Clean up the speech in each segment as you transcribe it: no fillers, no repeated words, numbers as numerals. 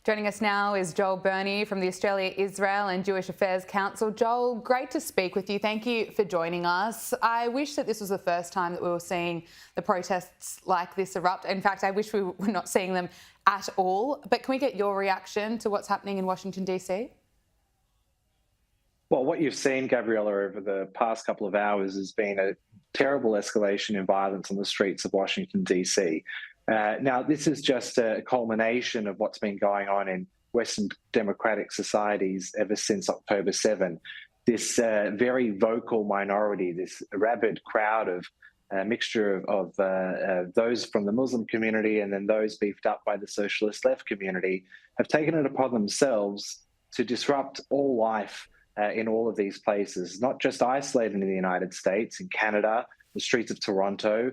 Joining us now is Joel Burney from the Australia, Israel and Jewish Affairs Council. Joel, great to speak with you. Thank you for joining us. I wish that this was the first time that we were seeing the protests like this erupt. In fact, I wish we were not seeing them at all. But can we get your reaction to what's happening in Washington, DC? Well, what you've seen, Gabriella, over the past couple of hours has been a terrible escalation in violence on the streets of Washington, D.C. Now, this is just a culmination of what's been going on in Western democratic societies ever since October 7. This very vocal minority, this rabid crowd of a mixture of those from the Muslim community and then those beefed up by the socialist left community, have taken it upon themselves to disrupt all life in all of these places, not just isolated in the United States, in Canada, the streets of Toronto,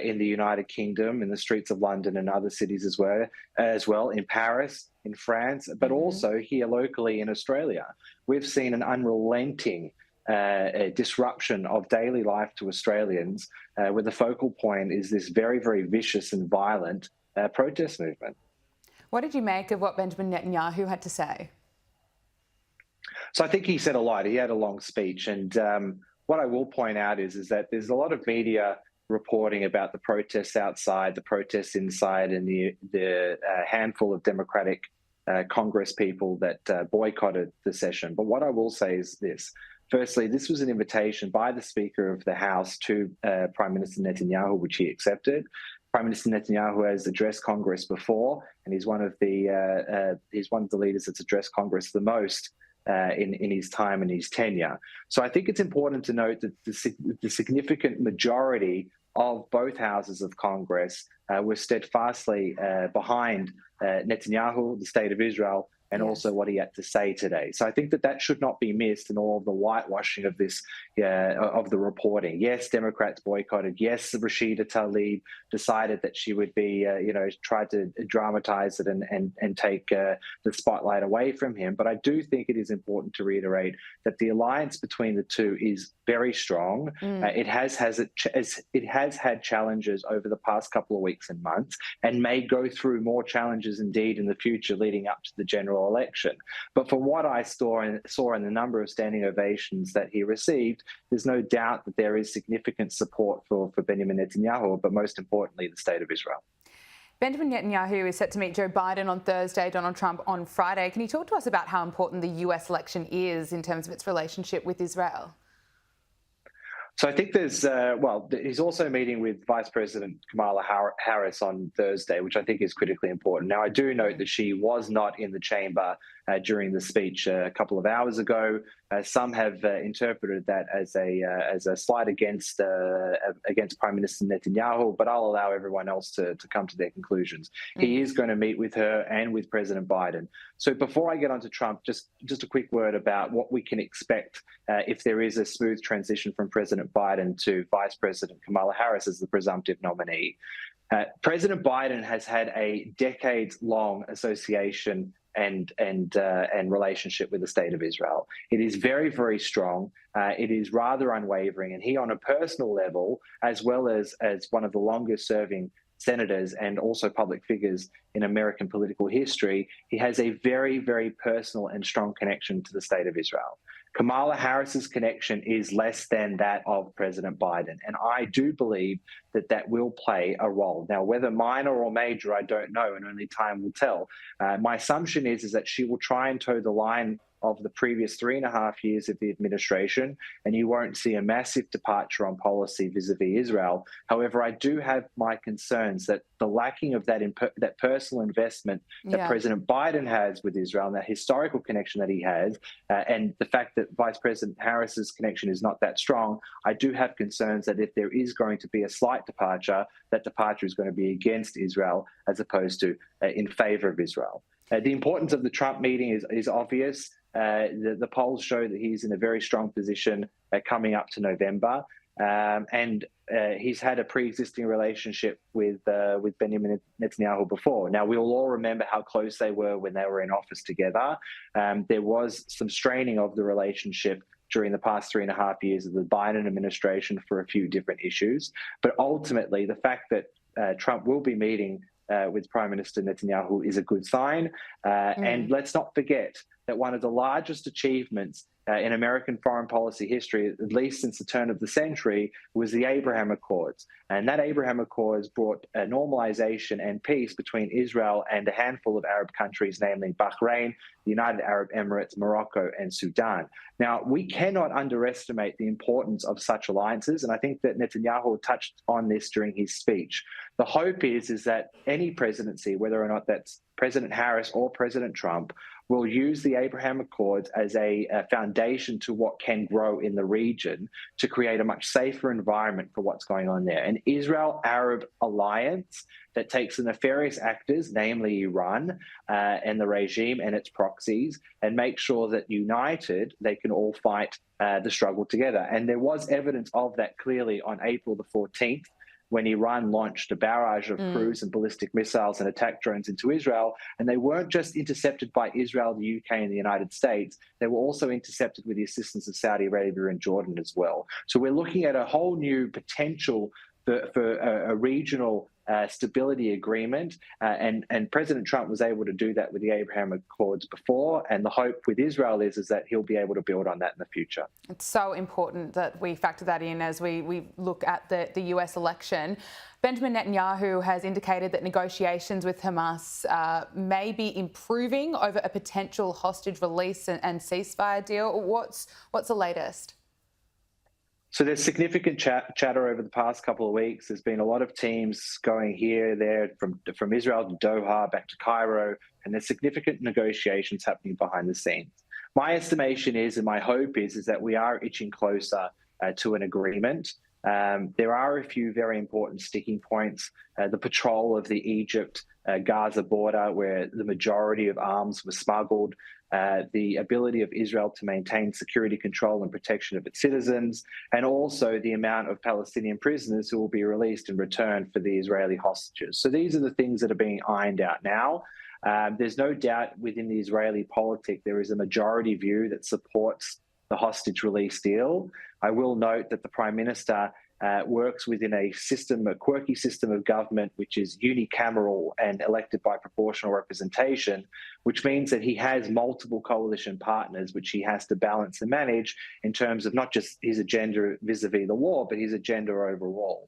in the United Kingdom, in the streets of London and other cities as well, in Paris, in France, but also here locally in Australia. We've seen an unrelenting disruption of daily life to Australians, where the focal point is this very, very vicious and violent protest movement. What did you make of what Benjamin Netanyahu had to say? So I think he said a lot. He had a long speech. And what I will point out is that there's a lot of media reporting about the protests outside, the protests inside, and the handful of Democratic Congress people that boycotted the session. But what I will say is this. Firstly, this was an invitation by the Speaker of the House to Prime Minister Netanyahu, which he accepted. Prime Minister Netanyahu has addressed Congress before, and he's one of the leaders that's addressed Congress the most in his time and his tenure. So I think it's important to note that the significant majority of both houses of Congress were steadfastly behind Netanyahu, the state of Israel, and also what he had to say today. So I think that should not be missed in all of the whitewashing of this, of the reporting. Yes, Democrats boycotted. Yes, Rashida Tlaib decided that she would be, tried to dramatize it and take the spotlight away from him. But I do think it is important to reiterate that the alliance between the two is very strong. It has had challenges over the past couple of weeks and months, and may go through more challenges indeed in the future leading up to the general election. But from what I saw in the number of standing ovations that he received, there's no doubt that there is significant support for Benjamin Netanyahu, but most importantly, the state of Israel. Benjamin Netanyahu is set to meet Joe Biden on Thursday, Donald Trump on Friday. Can you talk to us about how important the US election is in terms of its relationship with Israel? So I think he's also meeting with Vice President Kamala Harris on Thursday, which I think is critically important. Now, I do note that she was not in the chamber during the speech a couple of hours ago. Some have interpreted that as a slight against Prime Minister Netanyahu, but I'll allow everyone else to come to their conclusions. He is going to meet with her and with President Biden. So before I get on to Trump, just a quick word about what we can expect if there is a smooth transition from President Biden to Vice President Kamala Harris as the presumptive nominee. President Biden has had a decades-long association and relationship with the state of Israel. It is very, very strong. It is rather unwavering, and he, on a personal level, as well as one of the longest-serving senators and also public figures in American political history, he has a very, very personal and strong connection to the state of Israel. Kamala Harris's connection is less than that of President Biden, and I do believe that will play a role. Now, whether minor or major, I don't know, and only time will tell. My assumption is that she will try and toe the line of the previous 3.5 years of the administration, and you won't see a massive departure on policy vis-a-vis Israel. However, I do have my concerns that the lacking of that personal investment that President Biden has with Israel, and that historical connection that he has, and the fact that Vice President Harris's connection is not that strong, I do have concerns that if there is going to be a slight departure, that departure is going to be against Israel as opposed to in favor of Israel. The importance of the Trump meeting is obvious. The polls show that he's in a very strong position coming up to November, and he's had a pre-existing relationship with Benjamin Netanyahu before. Now, we will all remember how close they were when they were in office together. There was some straining of the relationship during the past 3.5 years of the Biden administration for a few different issues. But ultimately, the fact that Trump will be meeting with Prime Minister Netanyahu is a good sign. And let's not forget that one of the largest achievements in American foreign policy history, at least since the turn of the century, was the Abraham Accords. And that Abraham Accords brought a normalization and peace between Israel and a handful of Arab countries, namely Bahrain, the United Arab Emirates, Morocco, and Sudan. Now, we cannot underestimate the importance of such alliances, and I think that Netanyahu touched on this during his speech. The hope is that any presidency, whether or not that's President Harris or President Trump, will use the Abraham Accords as a foundation to what can grow in the region to create a much safer environment for what's going on there. An Israel-Arab alliance that takes the nefarious actors, namely Iran and the regime and its proxies, and makes sure that united, they can all fight the struggle together. And there was evidence of that clearly on April the 14th, when Iran launched a barrage of cruise and ballistic missiles and attack drones into Israel. And they weren't just intercepted by Israel, the UK, and the United States. They were also intercepted with the assistance of Saudi Arabia and Jordan as well. So we're looking at a whole new potential for a regional stability agreement. And President Trump was able to do that with the Abraham Accords before. And the hope with Israel is that he'll be able to build on that in the future. It's so important that we factor that in as we look at the US election. Benjamin Netanyahu has indicated that negotiations with Hamas may be improving over a potential hostage release and ceasefire deal. What's the latest? So there's significant chatter over the past couple of weeks. There's been a lot of teams going here, there, from Israel to Doha, back to Cairo, and there's significant negotiations happening behind the scenes. My estimation is, and my hope is that we are itching closer to an agreement. There are a few very important sticking points. The patrol of the Egypt-Gaza border, where the majority of arms were smuggled, the ability of Israel to maintain security control and protection of its citizens, and also the amount of Palestinian prisoners who will be released in return for the Israeli hostages. So these are the things that are being ironed out now. There's no doubt within the Israeli politic there is a majority view that supports the hostage release deal. I will note that the Prime Minister works within a quirky system of government, which is unicameral and elected by proportional representation, which means that he has multiple coalition partners, which he has to balance and manage in terms of not just his agenda vis-a-vis the war, but his agenda overall.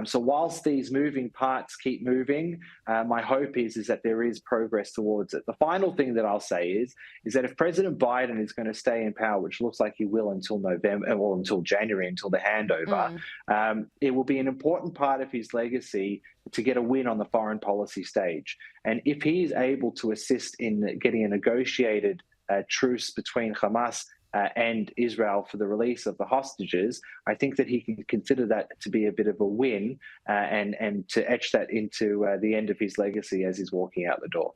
So whilst these moving parts keep moving, my hope is that there is progress towards it. The final thing that I'll say is that if President Biden is going to stay in power, which looks like he will until November, or until January, until the handover, it will be an important part of his legacy to get a win on the foreign policy stage. And if he is able to assist in getting a negotiated truce between Hamas and Israel for the release of the hostages, I think that he can consider that to be a bit of a win and to etch that into the end of his legacy as he's walking out the door.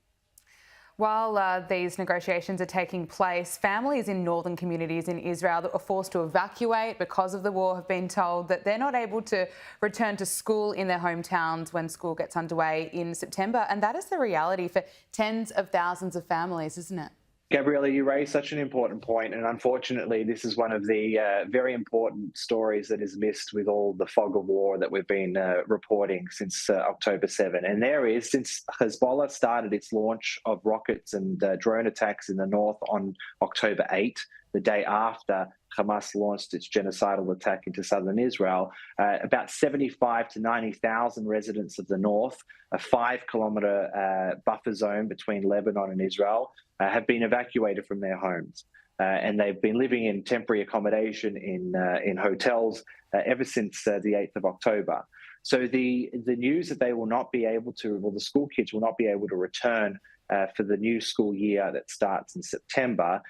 While these negotiations are taking place, families in northern communities in Israel that were forced to evacuate because of the war have been told that they're not able to return to school in their hometowns when school gets underway in September. And that is the reality for tens of thousands of families, isn't it? Gabriella, you raise such an important point, and unfortunately this is one of the very important stories that is missed with all the fog of war that we've been reporting since October 7. And there is, since Hezbollah started its launch of rockets and drone attacks in the north on October 8, the day after Hamas launched its genocidal attack into southern Israel, about 75 to 90,000 residents of the north, a 5-kilometre buffer zone between Lebanon and Israel, have been evacuated from their homes. And they've been living in temporary accommodation in hotels ever since the 8th of October. So the news that they will not be able to, well, the school kids will not be able to return for the new school year that starts in September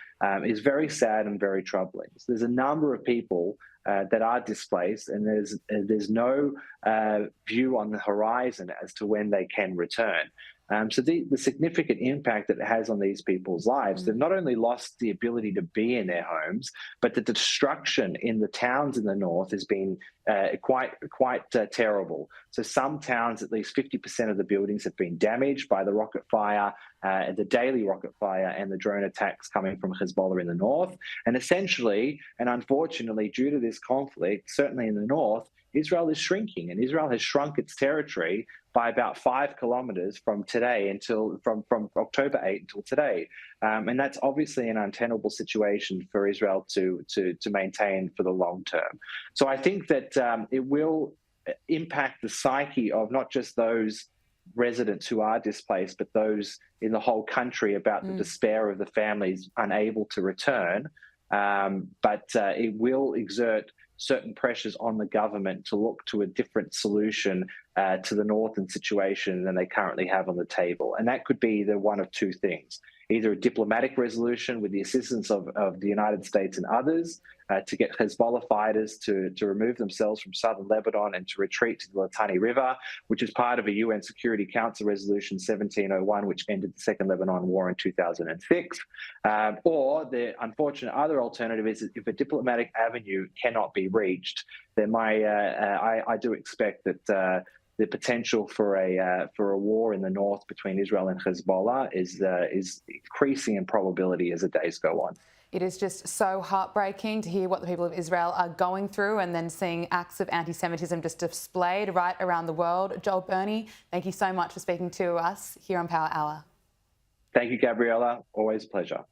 is very sad and very troubling. So there's a number of people that are displaced, and there's no view on the horizon as to when they can return. So the significant impact that it has on these people's lives, they've not only lost the ability to be in their homes, but the destruction in the towns in the north has been quite terrible. So some towns, at least 50% of the buildings have been damaged by the rocket fire, the daily rocket fire and the drone attacks coming from Hezbollah in the north. And essentially, and unfortunately, due to this conflict, certainly in the north, Israel is shrinking, and Israel has shrunk its territory by about 5 kilometers from today until from October 8 until today. And that's obviously an untenable situation for Israel to maintain for the long term. So I think that it will impact the psyche of not just those residents who are displaced, but those in the whole country about the despair of the families unable to return. But it will exert certain pressures on the government to look to a different solution to the northern situation than they currently have on the table. And that could be the one of two things: either a diplomatic resolution with the assistance of the United States and others to get Hezbollah fighters to remove themselves from southern Lebanon and to retreat to the Litani River, which is part of a UN Security Council Resolution 1701, which ended the Second Lebanon War in 2006. Or the unfortunate other alternative is that if a diplomatic avenue cannot be reached, then I do expect that the potential for a war in the north between Israel and Hezbollah is increasing in probability as the days go on. It is just so heartbreaking to hear what the people of Israel are going through, and then seeing acts of anti-Semitism just displayed right around the world. Joel Burney, thank you so much for speaking to us here on Power Hour. Thank you, Gabriella. Always a pleasure.